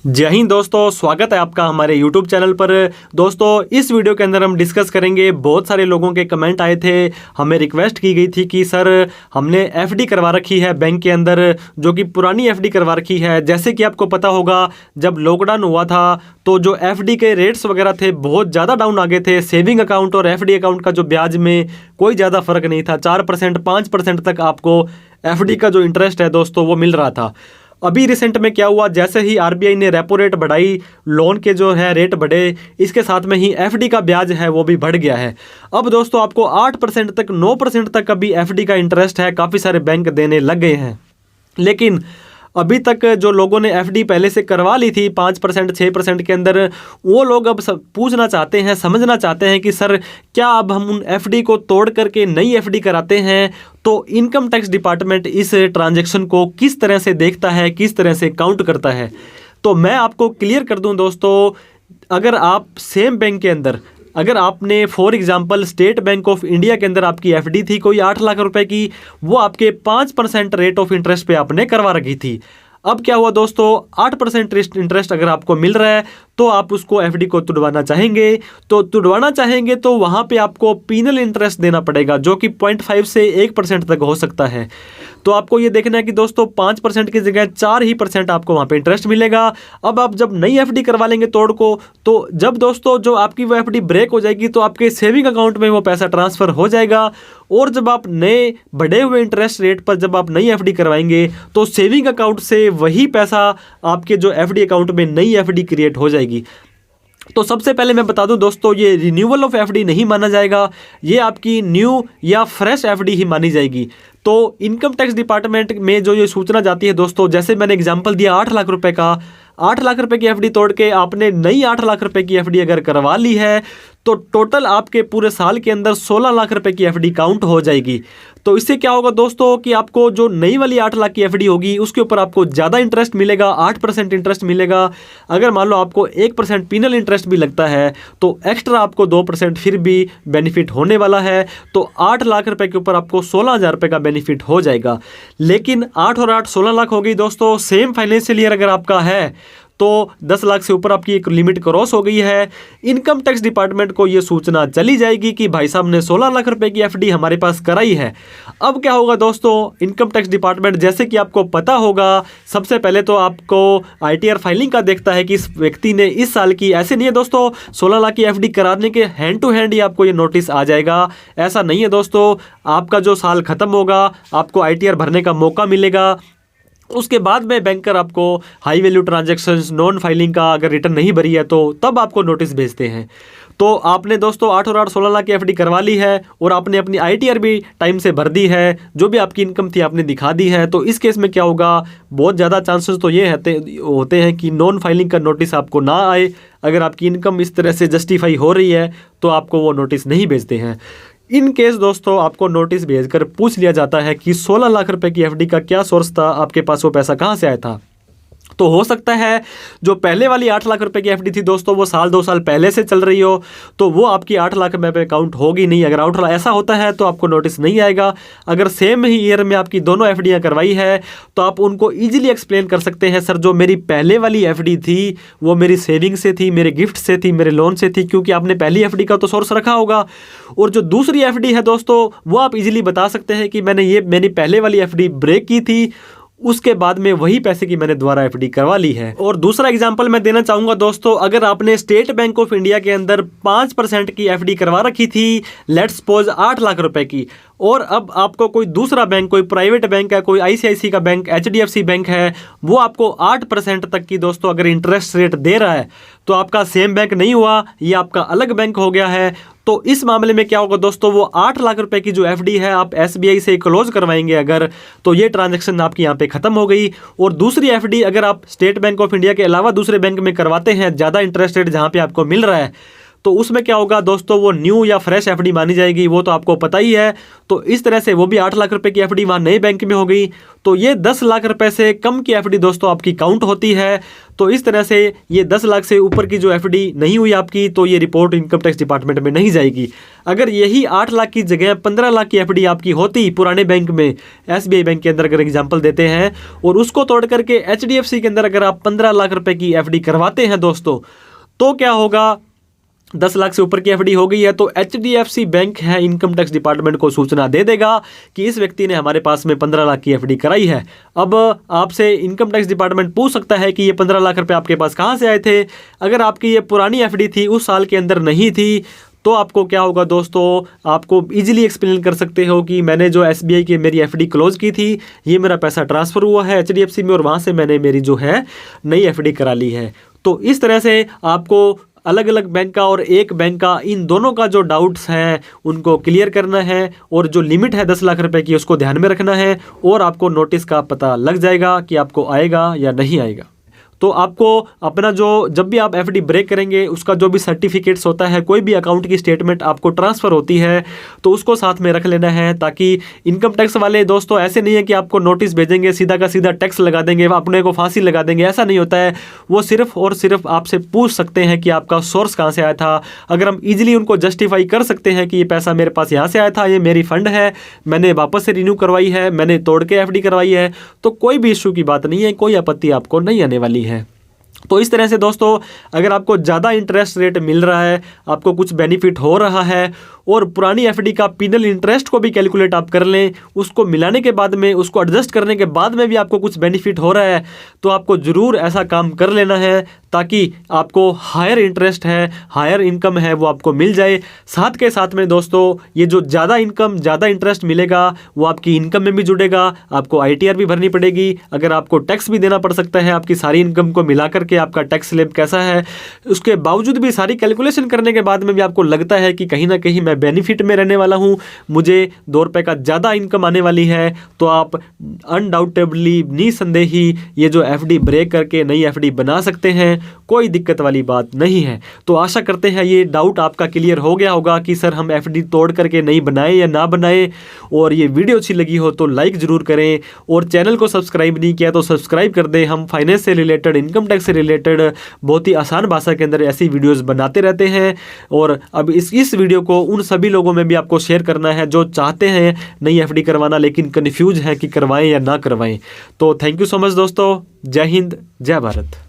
जय हिंद दोस्तों, स्वागत है आपका हमारे YouTube चैनल पर। दोस्तों, इस वीडियो के अंदर हम डिस्कस करेंगे, बहुत सारे लोगों के कमेंट आए थे, हमें रिक्वेस्ट की गई थी कि सर हमने एफडी करवा रखी है बैंक के अंदर, जो कि पुरानी एफडी करवा रखी है। जैसे कि आपको पता होगा, जब लॉकडाउन हुआ था तो जो एफडी के रेट्स वगैरह थे बहुत ज़्यादा डाउन आ गए थे। सेविंग अकाउंट और एफडी अकाउंट का जो ब्याज में कोई ज़्यादा फर्क नहीं था, 4% 5% तक आपको एफडी का जो इंटरेस्ट है दोस्तों वो मिल रहा था। अभी रिसेंट में क्या हुआ, जैसे ही आरबीआई ने रेपो रेट बढ़ाई, लोन के जो है रेट बढ़े, इसके साथ में ही एफडी का ब्याज है वो भी बढ़ गया है। अब दोस्तों आपको 8% तक 9% तक अभी एफडी का इंटरेस्ट है, काफ़ी सारे बैंक देने लग गए हैं। लेकिन अभी तक जो लोगों ने एफडी पहले से करवा ली थी 5% 6% के अंदर, वो लोग अब पूछना चाहते हैं, समझना चाहते हैं कि सर क्या अब हम उन एफडी को तोड़ करके नई एफडी कराते हैं तो इनकम टैक्स डिपार्टमेंट इस ट्रांजैक्शन को किस तरह से देखता है, किस तरह से काउंट करता है। तो मैं आपको क्लियर कर दूं दोस्तों, अगर आप सेम बैंक के अंदर, अगर आपने for example state bank of India के अंदर आपकी एफडी थी कोई 8 लाख रुपए की, वो आपके 5% रेट ऑफ इंटरेस्ट पे आपने करवा रखी थी। अब क्या हुआ दोस्तों, 8% इंटरेस्ट अगर आपको मिल रहा है तो आप उसको एफडी को तुड़वाना चाहेंगे, तो वहाँ पे आपको पीनल इंटरेस्ट देना पड़ेगा, जो कि 0.5 से 1% तक हो सकता है। तो आपको ये देखना है कि दोस्तों 5% की जगह 4% आपको वहाँ पे इंटरेस्ट मिलेगा। अब आप जब नई एफडी करवा लेंगे तोड़ को, तो जब दोस्तों जो आपकी वो एफडी ब्रेक हो जाएगी तो आपके सेविंग अकाउंट में वो पैसा ट्रांसफ़र हो जाएगा। और जब आप नए बढ़े हुए इंटरेस्ट रेट पर जब आप नई एफडी करवाएंगे तो सेविंग अकाउंट से वही पैसा आपके जो एफडी अकाउंट में नई एफडी क्रिएट हो जाएगी। तो सबसे पहले मैं बता दूं दोस्तों, ये रिन्यूअल ऑफ एफडी नहीं माना जाएगा, ये आपकी न्यू या फ्रेश एफडी ही मानी जाएगी। तो इनकम टैक्स डिपार्टमेंट में जो ये सूचना जाती है दोस्तों, जैसे मैंने एग्जांपल दिया 8 लाख रुपए का, 8 लाख रुपए की एफडी तोड़ के आपने नई 8 लाख रुपए की एफडी अगर करवा ली है तो टोटल आपके पूरे साल के अंदर 16 लाख रुपए की एफडी काउंट हो जाएगी। तो इससे क्या होगा दोस्तों कि आपको जो नई वाली 8 लाख की एफडी होगी उसके ऊपर आपको ज़्यादा इंटरेस्ट मिलेगा, 8% इंटरेस्ट मिलेगा। अगर मान लो आपको 1% पीनल इंटरेस्ट भी लगता है तो एक्स्ट्रा आपको 2% फिर भी बेनिफिट होने वाला है। तो 8 लाख रुपए के ऊपर आपको 16,000 रुपये का बेनिफिट हो जाएगा। लेकिन 8 और 8 16 लाख हो गई दोस्तों। सेम फाइनेंशियल ईयर अगर आपका है तो 10 लाख से ऊपर आपकी एक लिमिट क्रॉस हो गई है, इनकम टैक्स डिपार्टमेंट को ये सूचना चली जाएगी कि भाई साहब ने 16 लाख रुपए की एफडी हमारे पास कराई है। अब क्या होगा दोस्तों, इनकम टैक्स डिपार्टमेंट, जैसे कि आपको पता होगा, सबसे पहले तो आपको आईटीआर फाइलिंग का देखता है कि इस व्यक्ति ने इस साल की, ऐसे नहीं है दोस्तों 16 लाख की एफडी कराने के हैंड टू हैंड ही आपको ये नोटिस आ जाएगा, ऐसा नहीं है दोस्तों। आपका जो साल खत्म होगा आपको आईटीआर भरने का मौका मिलेगा। उसके बाद में बैंकर आपको high value transactions non filing का अगर रिटर्न नहीं भरी है तो तब आपको नोटिस भेजते हैं। तो आपने दोस्तों 8 और 8 16 लाख की एफडी करवा ली है और आपने अपनी आईटीआर भी टाइम से भर दी है, जो भी आपकी इनकम थी आपने दिखा दी है। तो इस केस में क्या होगा, बहुत ज़्यादा चांसेस तो ये होते हैं कि नॉन फाइलिंग का नोटिस आपको ना आए। अगर आपकी इनकम इस तरह से जस्टिफाई हो रही है तो आपको वो नोटिस नहीं भेजते हैं। इन केस दोस्तों आपको नोटिस भेजकर पूछ लिया जाता है कि 16 लाख रुपए की एफडी का क्या सोर्स था, आपके पास वो पैसा कहाँ से आया था। तो हो सकता है जो पहले वाली 8 लाख रुपए की एफडी थी दोस्तों वो साल 2 साल पहले से चल रही हो, तो वो आपकी 8 लाख रुपए पे काउंट होगी नहीं। अगर आउट ऐसा होता है तो आपको नोटिस नहीं आएगा। अगर सेम ही ईयर में आपकी दोनों एफडीयाँ करवाई है तो आप उनको ईजिली एक्सप्लेन कर सकते हैं, सर जो मेरी पहले वाली एफडी थी वो मेरी सेविंग से थी, मेरे गिफ्ट से थी, मेरे लोन से थी, क्योंकि आपने पहली एफडी का तो सोर्स रखा होगा। और जो दूसरी एफडी है दोस्तों वो आप इजीली बता सकते हैं कि मैंने पहले वाली एफडी ब्रेक की थी, उसके बाद में वही पैसे की मैंने दोबारा एफडी करवा ली है। और दूसरा एग्जांपल मैं देना चाहूँगा दोस्तों, अगर आपने स्टेट बैंक ऑफ इंडिया के अंदर 5% की एफडी करवा रखी थी, लेट्स सपोज 8 लाख रुपए की, और अब आपको कोई दूसरा बैंक, कोई प्राइवेट बैंक है, कोई आईसीआईसी का बैंक, एचडीएफसी बैंक है, वो आपको 8% तक की दोस्तों अगर इंटरेस्ट रेट दे रहा है तो आपका सेम बैंक नहीं हुआ, ये आपका अलग बैंक हो गया है। तो इस मामले में क्या होगा दोस्तों, वो 8 लाख रुपए की जो एफडी है आप एसबीआई से क्लोज करवाएंगे अगर, तो ये ट्रांजैक्शन आपकी यहाँ पे खत्म हो गई। और दूसरी एफडी अगर आप स्टेट बैंक ऑफ इंडिया के अलावा दूसरे बैंक में करवाते हैं ज़्यादा इंटरेस्ट रेट जहाँ पे आपको मिल रहा है, तो उसमें क्या होगा दोस्तों, वो न्यू या फ्रेश एफडी मानी जाएगी, वो तो आपको पता ही है। तो इस तरह से वो भी 8 लाख रुपए की एफडी वहाँ नए बैंक में हो गई, तो ये 10 लाख रुपए से कम की एफडी दोस्तों आपकी काउंट होती है। तो इस तरह से ये 10 लाख से ऊपर की जो एफडी नहीं हुई आपकी, तो ये रिपोर्ट इनकम टैक्स डिपार्टमेंट में नहीं जाएगी। अगर यही 8 लाख की जगह 15 लाख की एफडी आपकी होती पुराने बैंक में, एसबीआई बैंक के अंदर अगर एग्जांपल देते हैं, और उसको तोड़ करके एचडीएफसी के अंदर अगर आप 15 लाख रुपए की एफडी करवाते हैं दोस्तों, तो क्या होगा, 10 लाख से ऊपर की एफडी हो गई है, तो एचडीएफसी बैंक है इनकम टैक्स डिपार्टमेंट को सूचना दे देगा कि इस व्यक्ति ने हमारे पास में 15 लाख की एफडी कराई है। अब आपसे इनकम टैक्स डिपार्टमेंट पूछ सकता है कि ये 15 लाख रुपए आपके पास कहाँ से आए थे। अगर आपकी ये पुरानी एफडी थी, उस साल के अंदर नहीं थी, तो आपको क्या होगा दोस्तों, आपको इजीली एक्सप्लेन कर सकते हो कि मैंने जो एसबीआई की मेरी एफडी क्लोज की थी, ये मेरा पैसा ट्रांसफ़र हुआ है एचडीएफसी में, और वहाँ से मैंने मेरी जो है नई एफडी करा ली है। तो इस तरह से आपको अलग अलग बैंक का और एक बैंक का, इन दोनों का जो डाउट्स हैं उनको क्लियर करना है, और जो लिमिट है 10 लाख रुपए की उसको ध्यान में रखना है, और आपको नोटिस का पता लग जाएगा कि आपको आएगा या नहीं आएगा। तो आपको अपना जो, जब भी आप एफडी ब्रेक करेंगे, उसका जो भी सर्टिफिकेट्स होता है, कोई भी अकाउंट की स्टेटमेंट आपको ट्रांसफ़र होती है, तो उसको साथ में रख लेना है, ताकि इनकम टैक्स वाले दोस्तों ऐसे नहीं है कि आपको नोटिस भेजेंगे, सीधा का सीधा टैक्स लगा देंगे, अपने को फांसी लगा देंगे, ऐसा नहीं होता है। वो सिर्फ और सिर्फ आपसे पूछ सकते हैं कि आपका सोर्स कहाँ से आया था। अगर हम ईजिली उनको जस्टिफाई कर सकते हैं कि ये पैसा मेरे पास यहाँ से आया था, ये मेरी फ़ंड है, मैंने वापस से रिन्यू करवाई है, मैंने तोड़ के एफडी करवाई है, तो कोई भी इशू की बात नहीं है, कोई आपत्ति आपको नहीं आने वाली है। तो इस तरह से दोस्तों, अगर आपको ज़्यादा इंटरेस्ट रेट मिल रहा है, आपको कुछ बेनिफिट हो रहा है, और पुरानी एफडी का पिनल इंटरेस्ट को भी कैलकुलेट आप कर लें, उसको मिलाने के बाद में, उसको एडजस्ट करने के बाद में भी आपको कुछ बेनिफिट हो रहा है, तो आपको ज़रूर ऐसा काम कर लेना है, ताकि आपको हायर इंटरेस्ट है, हायर इनकम है, वो आपको मिल जाए। साथ के साथ में दोस्तों, ये जो ज़्यादा इनकम, ज़्यादा इंटरेस्ट मिलेगा, वो आपकी इनकम में भी जुड़ेगा, आपको ITR भी भरनी पड़ेगी, अगर आपको टैक्स भी देना पड़ सकता है, आपकी सारी इनकम को मिला करके आपका टैक्स स्लैब कैसा है, उसके बावजूद भी सारी कैलकुलेशन करने के बाद में भी आपको लगता है कि कहीं ना कहीं मैं बेनिफिट में रहने वाला हूँ, मुझे 2 रुपये का ज़्यादा इनकम आने वाली है, तो आप अनडाउटेबली, निसंदेही ये जो एफडी ब्रेक करके नई एफडी बना सकते हैं, कोई दिक्कत वाली बात नहीं है। तो आशा करते हैं ये डाउट आपका क्लियर हो गया होगा कि सर हम एफडी तोड़ करके नई बनाए या ना बनाए। और ये वीडियो अच्छी लगी हो तो लाइक ज़रूर करें, और चैनल को सब्सक्राइब नहीं किया तो सब्सक्राइब कर दें। हम फाइनेंस से रिलेटेड, इनकम टैक्स से रिलेटेड बहुत ही आसान भाषा के अंदर ऐसी वीडियोज़ बनाते रहते हैं। और अब इस वीडियो को उन सभी लोगों में भी आपको शेयर करना है जो चाहते हैं नई एफडी करवाना, लेकिन कन्फ्यूज है कि करवाएं या ना करवाएं। तो थैंक यू सो मच दोस्तों। जय हिंद, जय भारत।